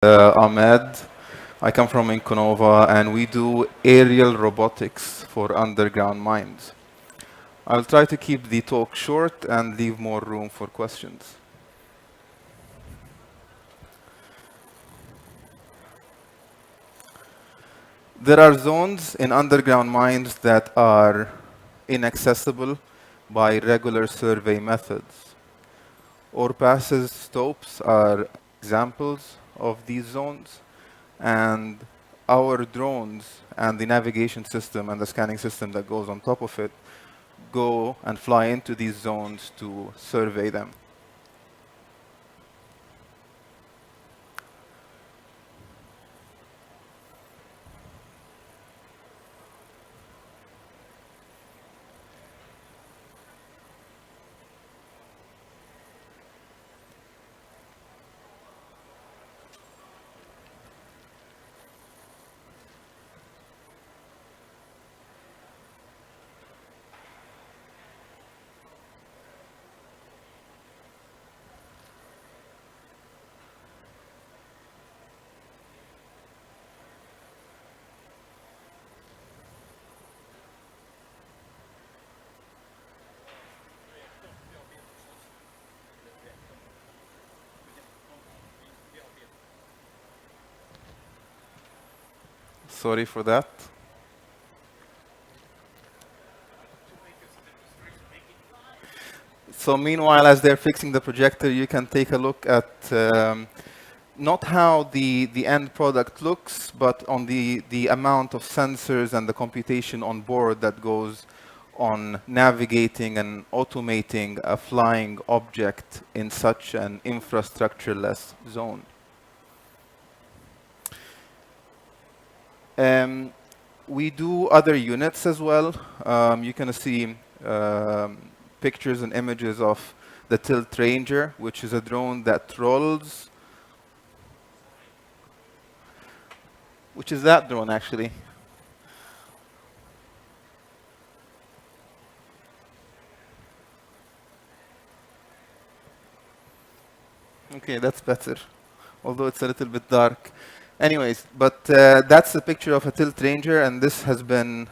Ahmed. I come from Inkonova, and we do aerial robotics for underground mines. I'll try to keep the talk short and leave more room for questions. There are zones in underground mines that are inaccessible by regular survey methods. Overpasses, stopes are examples of these zones, and our drones and the navigation system and the scanning system that goes on top of it go and fly into these zones to survey them. Sorry for that. So meanwhile, as they're fixing the projector, you can take a look at not how the end product looks, but on the amount of sensors and the computation on board that goes on navigating and automating a flying object in such an infrastructureless zone. We do other units as well. You can see pictures and images of the Tilt Ranger, which is a drone that rolls. Which is that drone, actually? Okay, that's better, although it's a little bit dark. Anyways, but that's a picture of a Tilt Ranger, and this has been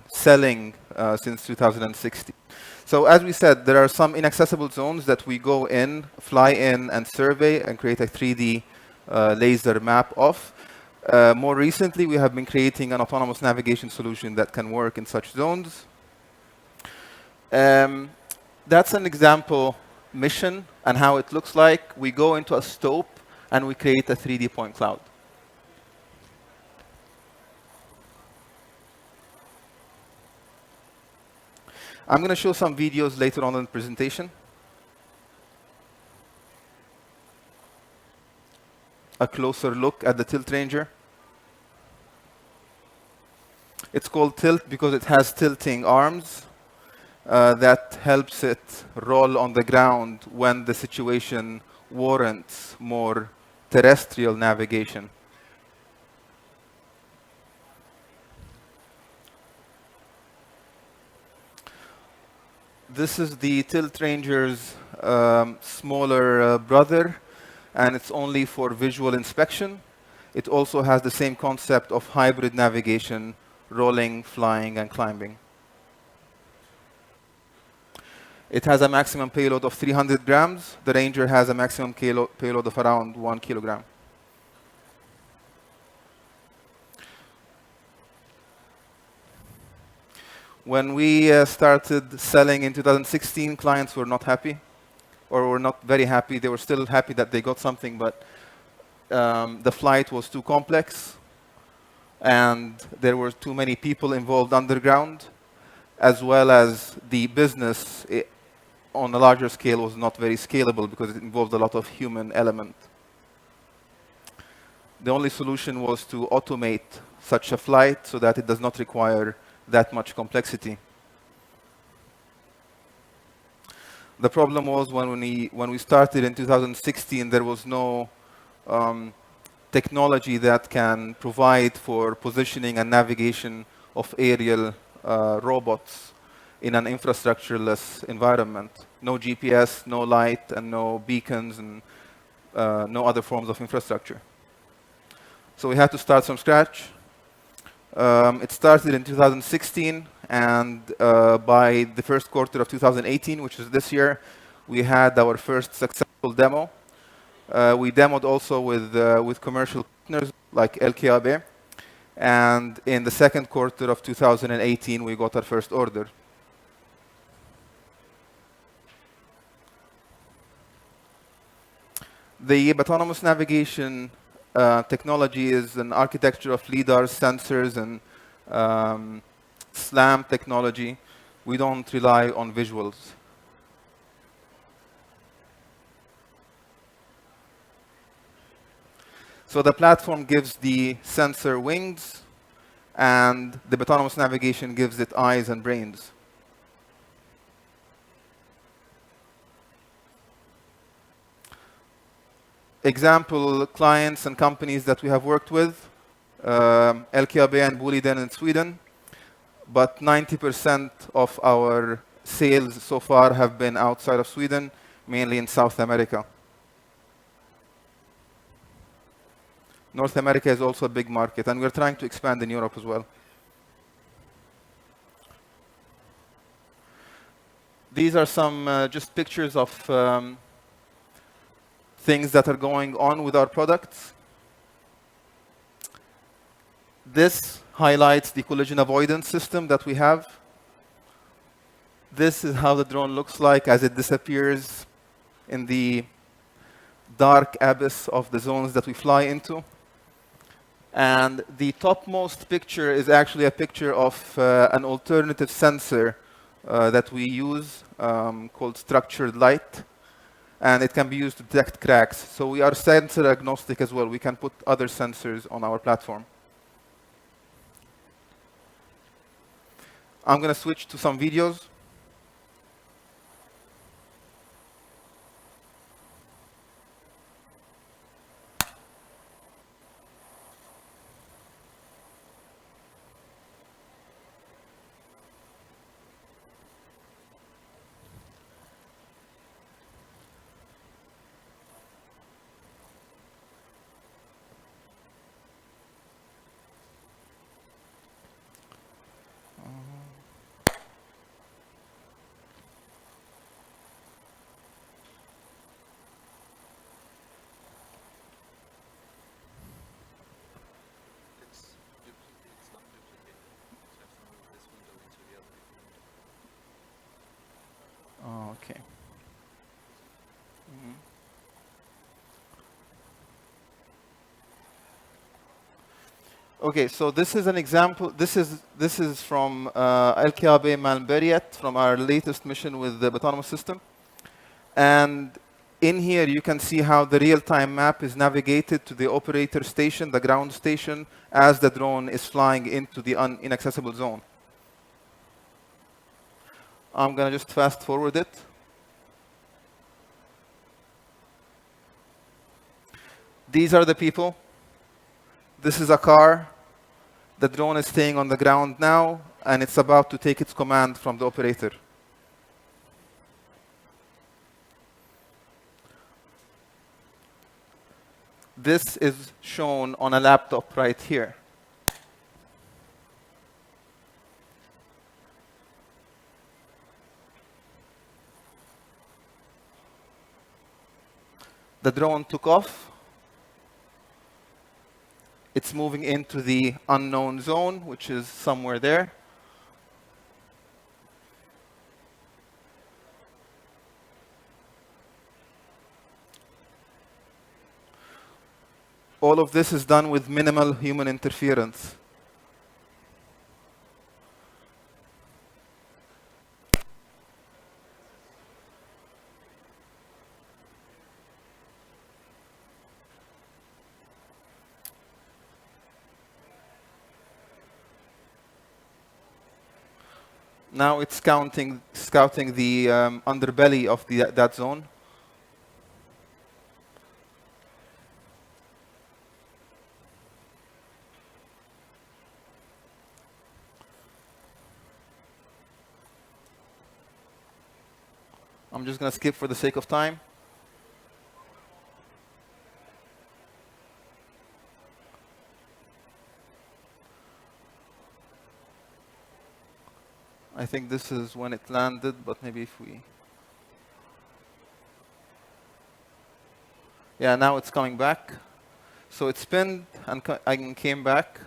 selling since 2016. So as we said, there are some inaccessible zones that we go in, fly in, and survey and create a 3D laser map of. More recently, we have been creating an autonomous navigation solution that can work in such zones. That's an example mission and how it looks like. We go into a stope and we create a 3D point cloud. I'm going to show some videos later on in the presentation. A closer look at the Tilt Ranger. It's called Tilt because it has tilting arms that helps it roll on the ground when the situation warrants more terrestrial navigation. This is the Tilt Ranger's smaller brother, and it's only for visual inspection. It also has the same concept of hybrid navigation, rolling, flying, and climbing. It has a maximum payload of 300 grams. The Ranger has a maximum payload of around 1 kilogram. When we started selling in 2016, clients were not happy, or were not very happy. They were still happy that they got something, but the flight was too complex, and there were too many people involved underground, as well as the business on a larger scale was not very scalable because it involved a lot of human element. The only solution was to automate such a flight so that it does not require that much complexity. The problem was when we started in 2016, there was no technology that can provide for positioning and navigation of aerial robots in an infrastructureless environment. No GPS, no light, and no beacons, and no other forms of infrastructure. So we had to start from scratch. It started in 2016, and by the first quarter of 2018, which is this year, we had our first successful demo. We demoed also with commercial partners like LKAB, and in the second quarter of 2018, we got our first order. The autonomous navigation technology is an architecture of LiDAR sensors and SLAM technology. We don't rely on visuals. So the platform gives the sensor wings, and the autonomous navigation gives it eyes and brains. Example clients and companies that we have worked with, LKAB and Boliden in Sweden, but 90% of our sales so far have been outside of Sweden, mainly in South America. North America is also a big market, and we're trying to expand in Europe as well. These are some just pictures of things that are going on with our products. This highlights the collision avoidance system that we have. This is how the drone looks like as it disappears in the dark abyss of the zones that we fly into. And the topmost picture is actually a picture of an alternative sensor that we use called structured light. And it can be used to detect cracks. So we are sensor agnostic as well. We can put other sensors on our platform. I'm going to switch to some videos. Oh, okay. Okay, so this is an example. This is from LKAB Malmberget, from our latest mission with the autonomous system. And in here, you can see how the real-time map is navigated to the operator station, the ground station, as the drone is flying into the inaccessible zone. I'm going to just fast forward it. These are the people. This is a car. The drone is staying on the ground now, and it's about to take its command from the operator. This is shown on a laptop right here. The drone took off. It's moving into the unknown zone, which is somewhere there. All of this is done with minimal human interference. Now it's scouting the underbelly of that zone. I'm just going to skip for the sake of time. I think this is when it landed, but maybe if we... Yeah, now it's coming back. So it spinned and came back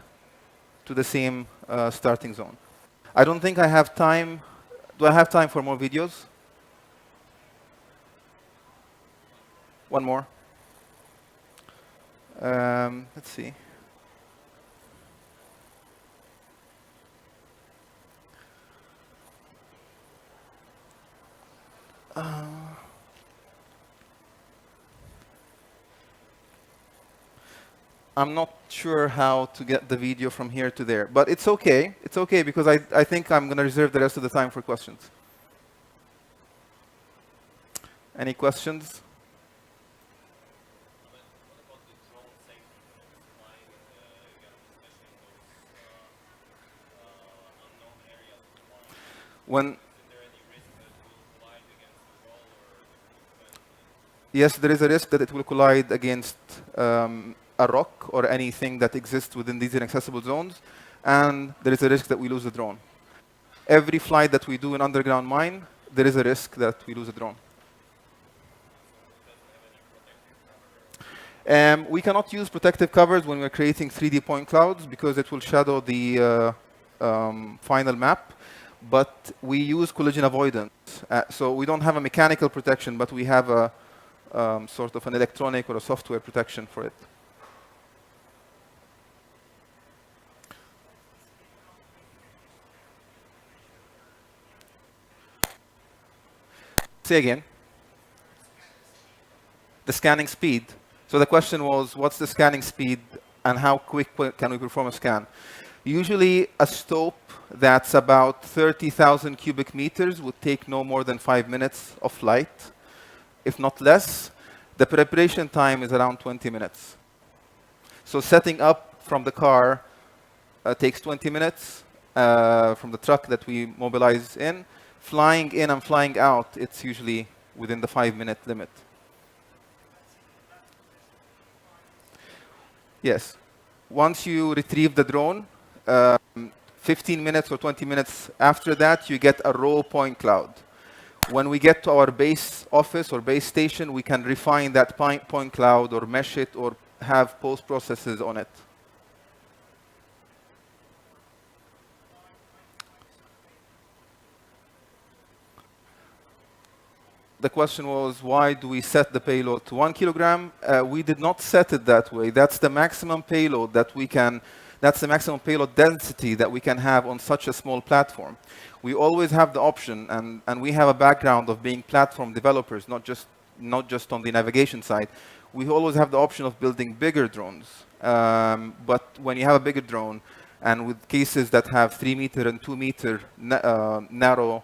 to the same starting zone. I don't think I have time. Do I have time for more videos? One more. Let's see. I'm not sure how to get the video from here to there, but it's okay. It's okay because I think I'm going to reserve the rest of the time for questions. Any questions? When yes, there is a risk that it will collide against a rock or anything that exists within these inaccessible zones, and there is a risk that we lose the drone. Every flight that we do in underground mine, there is a risk that we lose a drone. We cannot use protective covers when we're creating 3D point clouds because it will shadow the final map, but we use collision avoidance. So we don't have a mechanical protection, but we have a sort of an electronic or a software protection for it. Say again. The scanning speed. So the question was, what's the scanning speed and how quick can we perform a scan? Usually a stope that's about 30,000 cubic meters would take no more than 5 minutes of flight, if not less. The preparation time is around 20 minutes. So setting up from the car takes 20 minutes from the truck that we mobilize in. Flying in and flying out, it's usually within the 5-minute limit. Yes. Once you retrieve the drone, 15 minutes or 20 minutes after that, you get a raw point cloud. When we get to our base office or base station, we can refine that point cloud or mesh it or have post-processes on it. The question was, why do we set the payload to 1 kilogram? We did not set it that way. That's the maximum payload that we can, that's the maximum payload density that we can have on such a small platform. We always have the option, and we have a background of being platform developers, not just on the navigation side. We always have the option of building bigger drones. But when you have a bigger drone, and with cases that have 3-meter and 2-meter narrow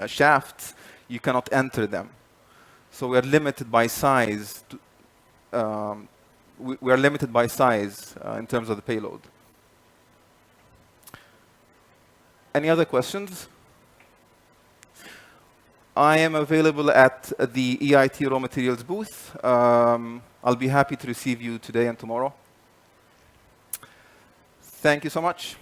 shafts, you cannot enter them. So we are limited by size. We are limited by size in terms of the payload. Any other questions? I am available at the EIT Raw Materials booth. I'll be happy to receive you today and tomorrow. Thank you so much.